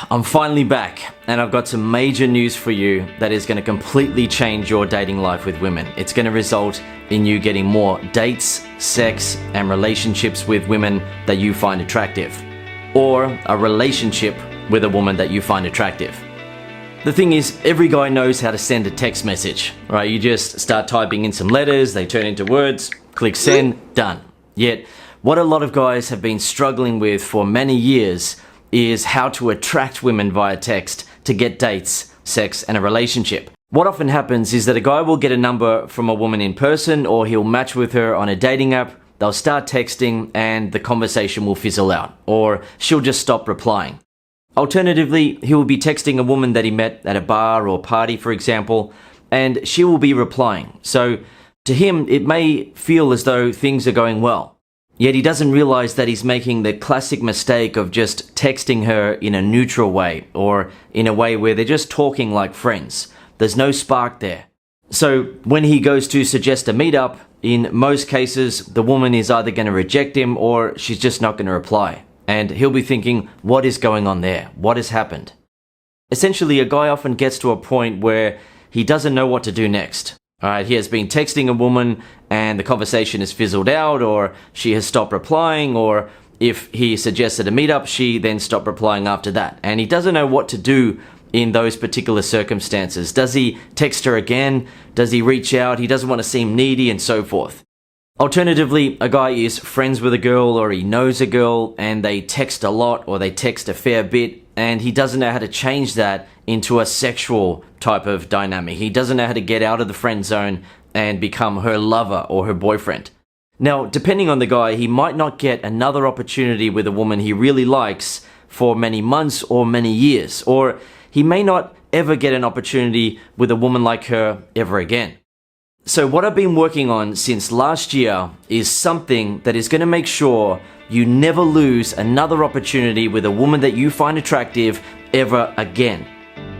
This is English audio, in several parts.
I'm finally back, and I've got some major news for you that is going to completely change your dating life with women. It's going to result in you getting more dates, sex, and relationships with women that you find attractive, or a relationship with a woman that you find attractive. The thing is, every guy knows how to send a text message, right? You just start typing in some letters, they turn into words, click send, done. Yet, what a lot of guys have been struggling with for many years is how to attract women via text to get dates, sex, and a relationship. What often happens is that a guy will get a number from a woman in person, or he'll match with her on a dating app, they'll start texting, and the conversation will fizzle out, or she'll just stop replying. Alternatively, he will be texting a woman that he met at a bar or party, for example, and she will be replying. So to him, it may feel as though things are going well. Yet he doesn't realize that he's making the classic mistake of just texting her in a neutral way, or in a way where they're just talking like friends. There's no spark there. So when he goes to suggest a meetup, in most cases, the woman is either going to reject him or she's just not going to reply. And he'll be thinking, what is going on there? What has happened? Essentially, a guy often gets to a point where he doesn't know what to do next. Alright, he has been texting a woman and the conversation has fizzled out, or she has stopped replying, or if he suggested a meetup, she then stopped replying after that. And he doesn't know what to do in those particular circumstances. Does he text her again? Does he reach out? He doesn't want to seem needy and so forth. Alternatively, a guy is friends with a girl, or he knows a girl and they text a lot, or they text a fair bit, and he doesn't know how to change that into a sexual type of dynamic. He doesn't know how to get out of the friend zone and become her lover or her boyfriend. Now, depending on the guy, he might not get another opportunity with a woman he really likes for many months or many years, or he may not ever get an opportunity with a woman like her ever again. So what I've been working on since last year is something that is going to make sure you never lose another opportunity with a woman that you find attractive ever again.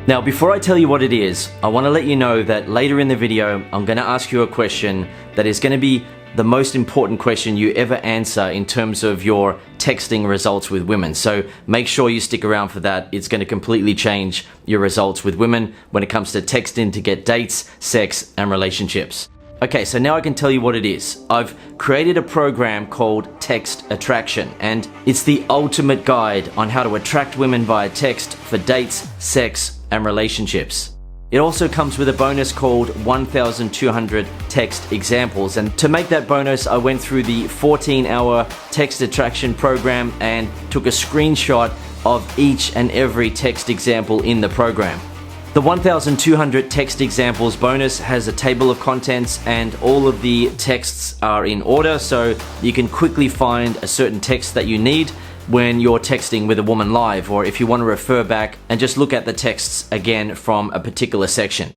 Now, before I tell you what it is, I want to let you know that later in the video, I'm going to ask you a question that is going to be the most important question you ever answer in terms of your texting results with women. So make sure you stick around for that. It's going to completely change your results with women when it comes to texting to get dates, sex, and relationships. Okay, so now I can tell you what it is. I've created a program called Text Attraction, and it's the ultimate guide on how to attract women via text for dates, sex, and relationships. It also comes with a bonus called 1,200 text examples, and to make that bonus, I went through the 14-hour text attraction program and took a screenshot of each and every text example in the program. The 1,200 text examples bonus has a table of contents, and all of the texts are in order, so you can quickly find a certain text that you need when you're texting with a woman live, or if you want to refer back and just look at the texts again from a particular section.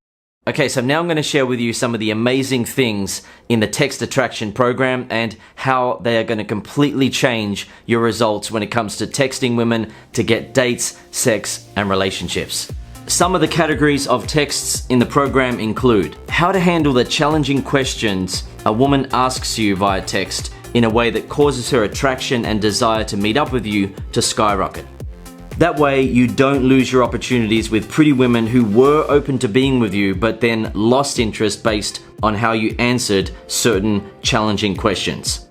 Okay, so now I'm going to share with you some of the amazing things in the text attraction program and how they are going to completely change your results when it comes to texting women to get dates, sex, and relationships. Some of the categories of texts in the program include how to handle the challenging questions a woman asks you via text in a way that causes her attraction and desire to meet up with you to skyrocket. That way, you don't lose your opportunities with pretty women who were open to being with you, but then lost interest based on how you answered certain challenging questions.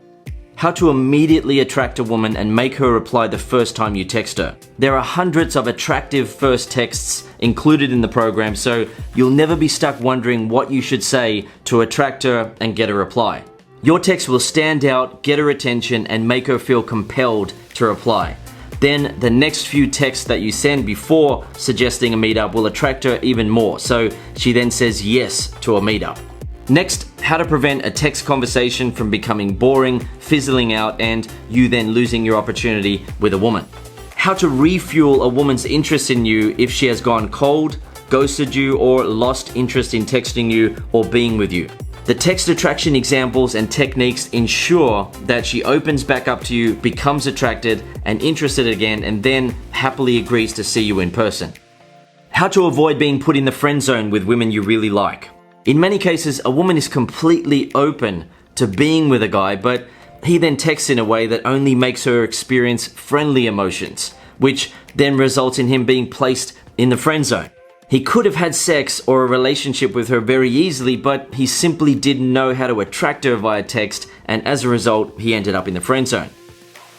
How to immediately attract a woman and make her reply the first time you text her. There are hundreds of attractive first texts included in the program, so you'll never be stuck wondering what you should say to attract her and get a reply. Your text will stand out, get her attention, and make her feel compelled to reply. Then the next few texts that you send before suggesting a meetup will attract her even more, so she then says yes to a meetup. Next, how to prevent a text conversation from becoming boring, fizzling out, and you then losing your opportunity with a woman. How to refuel a woman's interest in you if she has gone cold, ghosted you, or lost interest in texting you or being with you. The text attraction examples and techniques ensure that she opens back up to you, becomes attracted and interested again, and then happily agrees to see you in person. How to avoid being put in the friend zone with women you really like. In many cases, a woman is completely open to being with a guy, but he then texts in a way that only makes her experience friendly emotions, which then results in him being placed in the friend zone. He could have had sex or a relationship with her very easily, but he simply didn't know how to attract her via text, and as a result, he ended up in the friend zone.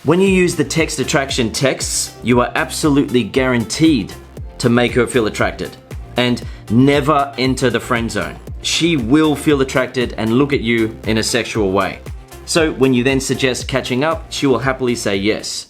When you use the text attraction texts, you are absolutely guaranteed to make her feel attracted. And never enter the friend zone. She will feel attracted and look at you in a sexual way. So when you then suggest catching up, she will happily say yes.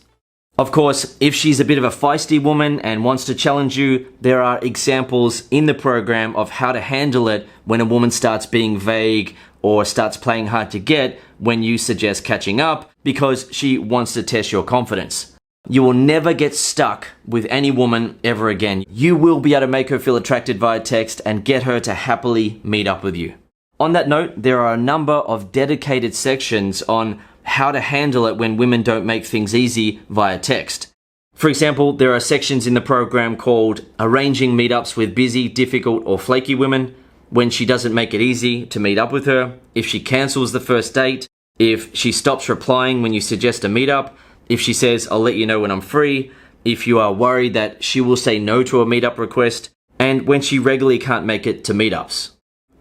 Of course, if she's a bit of a feisty woman and wants to challenge you, there are examples in the program of how to handle it when a woman starts being vague or starts playing hard to get when you suggest catching up because she wants to test your confidence. You will never get stuck with any woman ever again. You will be able to make her feel attracted via text and get her to happily meet up with you. On that note, there are a number of dedicated sections on how to handle it when women don't make things easy via text. For example, there are sections in the program called Arranging Meetups with Busy, Difficult or Flaky Women, when she doesn't make it easy to meet up with her, if she cancels the first date, if she stops replying when you suggest a meetup, if she says, I'll let you know when I'm free, if you are worried that she will say no to a meetup request, and when she regularly can't make it to meetups.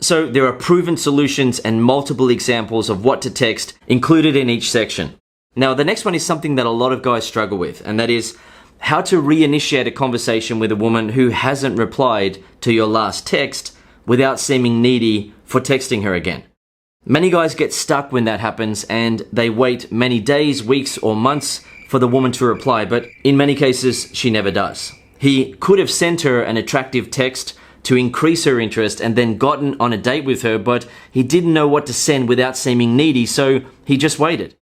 So there are proven solutions and multiple examples of what to text included in each section. Now, the next one is something that a lot of guys struggle with, and that is how to reinitiate a conversation with a woman who hasn't replied to your last text without seeming needy for texting her again. Many guys get stuck when that happens and they wait many days, weeks, or months for the woman to reply, but in many cases, she never does. He could have sent her an attractive text to increase her interest and then gotten on a date with her, but he didn't know what to send without seeming needy, so he just waited.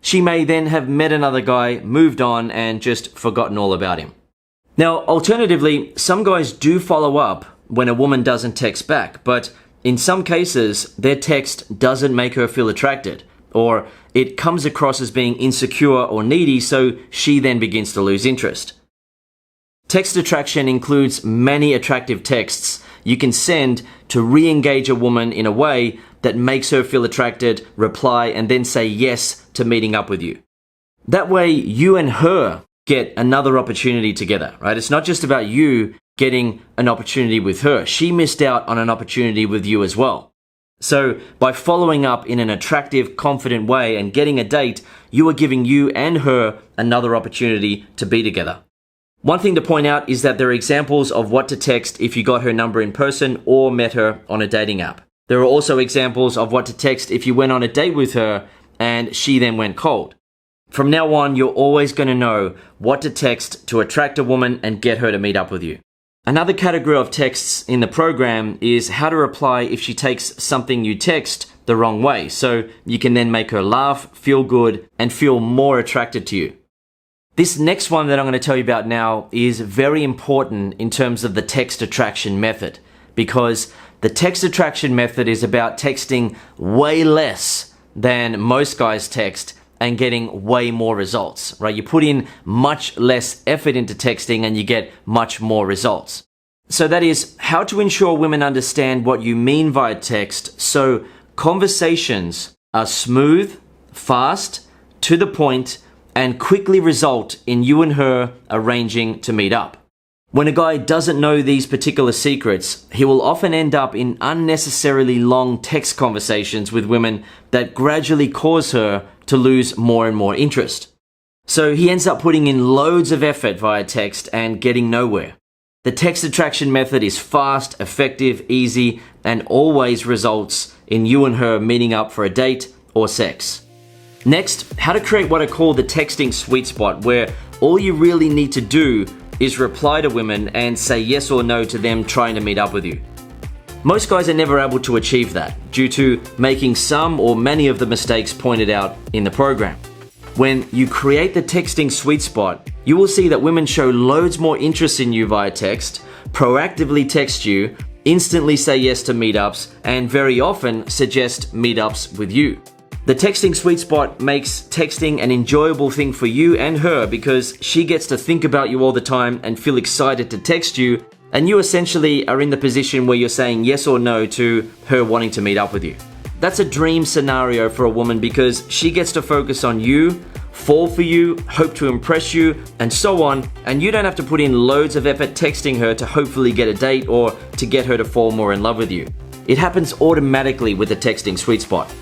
She may then have met another guy, moved on, and just forgotten all about him. Now, alternatively, some guys do follow up when a woman doesn't text back, but in some cases, their text doesn't make her feel attracted, or it comes across as being insecure or needy, so she then begins to lose interest. Text attraction includes many attractive texts you can send to re-engage a woman in a way that makes her feel attracted, reply, and then say yes to meeting up with you. That way, you and her get another opportunity together, right? It's not just about you getting an opportunity with her. She missed out on an opportunity with you as well. So by following up in an attractive, confident way and getting a date, you are giving you and her another opportunity to be together. One thing to point out is that there are examples of what to text if you got her number in person or met her on a dating app. There are also examples of what to text if you went on a date with her and she then went cold. From now on, you're always going to know what to text to attract a woman and get her to meet up with you. Another category of texts in the program is how to reply if she takes something you text the wrong way, so you can then make her laugh, feel good, and feel more attracted to you. This next one that I'm going to tell you about now is very important in terms of the text attraction method, because the text attraction method is about texting way less than most guys text and getting way more results, right? You put in much less effort into texting and you get much more results. So that is how to ensure women understand what you mean via text so conversations are smooth, fast, to the point, and quickly result in you and her arranging to meet up. When a guy doesn't know these particular secrets, he will often end up in unnecessarily long text conversations with women that gradually cause her to lose more and more interest. So he ends up putting in loads of effort via text and getting nowhere. The text attraction method is fast, effective, easy, and always results in you and her meeting up for a date or sex. Next, how to create what I call the texting sweet spot, where all you really need to do is reply to women and say yes or no to them trying to meet up with you. Most guys are never able to achieve that due to making some or many of the mistakes pointed out in the program. When you create the texting sweet spot, you will see that women show loads more interest in you via text, proactively text you, instantly say yes to meetups, and very often suggest meetups with you. The texting sweet spot makes texting an enjoyable thing for you and her because she gets to think about you all the time and feel excited to text you, and you essentially are in the position where you're saying yes or no to her wanting to meet up with you. That's a dream scenario for a woman because she gets to focus on you fall for you, hope to impress you, and so on, and you don't have to put in loads of effort texting her to hopefully get a date or to get her to fall more in love with you. It happens automatically with the texting sweet spot.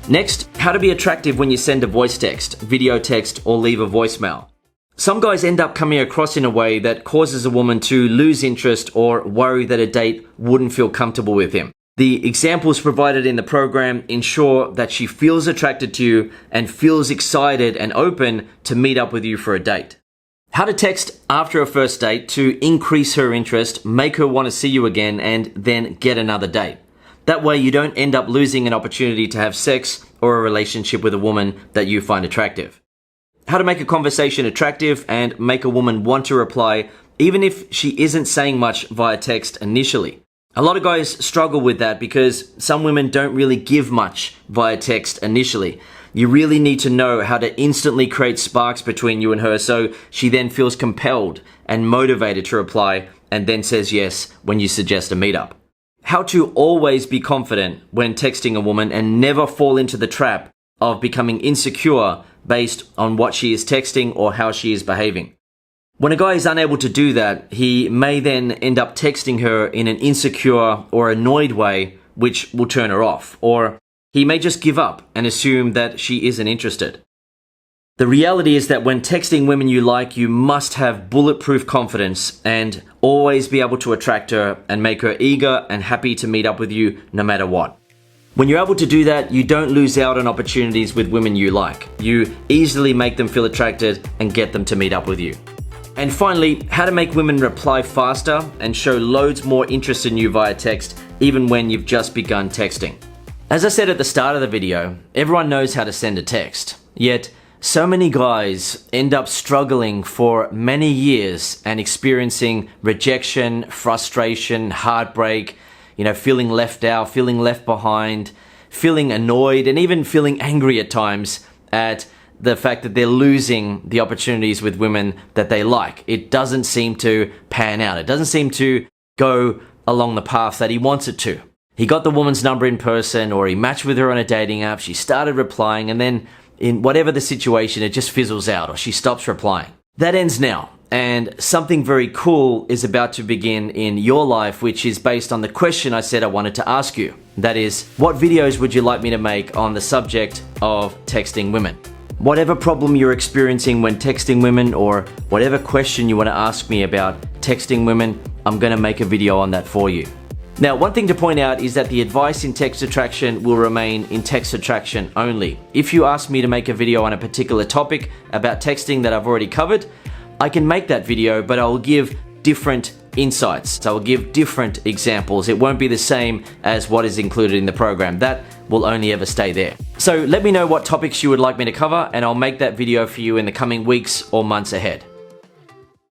Next, how to be attractive when you send a voice text, video text, or leave a voicemail. Some guys end up coming across in a way that causes a woman to lose interest or worry that a date wouldn't feel comfortable with him. The examples provided in the program ensure that she feels attracted to you and feels excited and open to meet up with you for a date. How to text after a first date to increase her interest, make her want to see you again, and then get another date. That way you don't end up losing an opportunity to have sex or a relationship with a woman that you find attractive. How to make a conversation attractive and make a woman want to reply even if she isn't saying much via text initially. A lot of guys struggle with that because some women don't really give much via text initially. You really need to know how to instantly create sparks between you and her so she then feels compelled and motivated to reply and then says yes when you suggest a meetup. How to always be confident when texting a woman and never fall into the trap of becoming insecure based on what she is texting or how she is behaving. When a guy is unable to do that, he may then end up texting her in an insecure or annoyed way, which will turn her off. Or he may just give up and assume that she isn't interested. The reality is that when texting women you like, you must have bulletproof confidence and always be able to attract her and make her eager and happy to meet up with you no matter what. When you're able to do that, you don't lose out on opportunities with women you like. You easily make them feel attracted and get them to meet up with you. And finally, how to make women reply faster and show loads more interest in you via text, even when you've just begun texting. As I said at the start of the video, everyone knows how to send a text. Yet, so many guys end up struggling for many years and experiencing rejection, frustration, heartbreak, feeling left out, feeling left behind, feeling annoyed, and even feeling angry at times at the fact that they're losing the opportunities with women that they like. It doesn't seem to pan out. It doesn't seem to go along the path that he wants it to. He got the woman's number in person, or he matched with her on a dating app, she started replying, and then in whatever the situation, it just fizzles out or she stops replying. That ends now, and something very cool is about to begin in your life, which is based on the question I said I wanted to ask you. That is, what videos would you like me to make on the subject of texting women? Whatever problem you're experiencing when texting women, or whatever question you want to ask me about texting women, I'm going to make a video on that for you. Now, one thing to point out is that the advice in text attraction will remain in text attraction only. If you ask me to make a video on a particular topic about texting that I've already covered, I can make that video, but I will give different insights. So I will give different examples. It won't be the same as what is included in the program. That will only ever stay there. So let me know what topics you would like me to cover, and I'll make that video for you in the coming weeks or months ahead.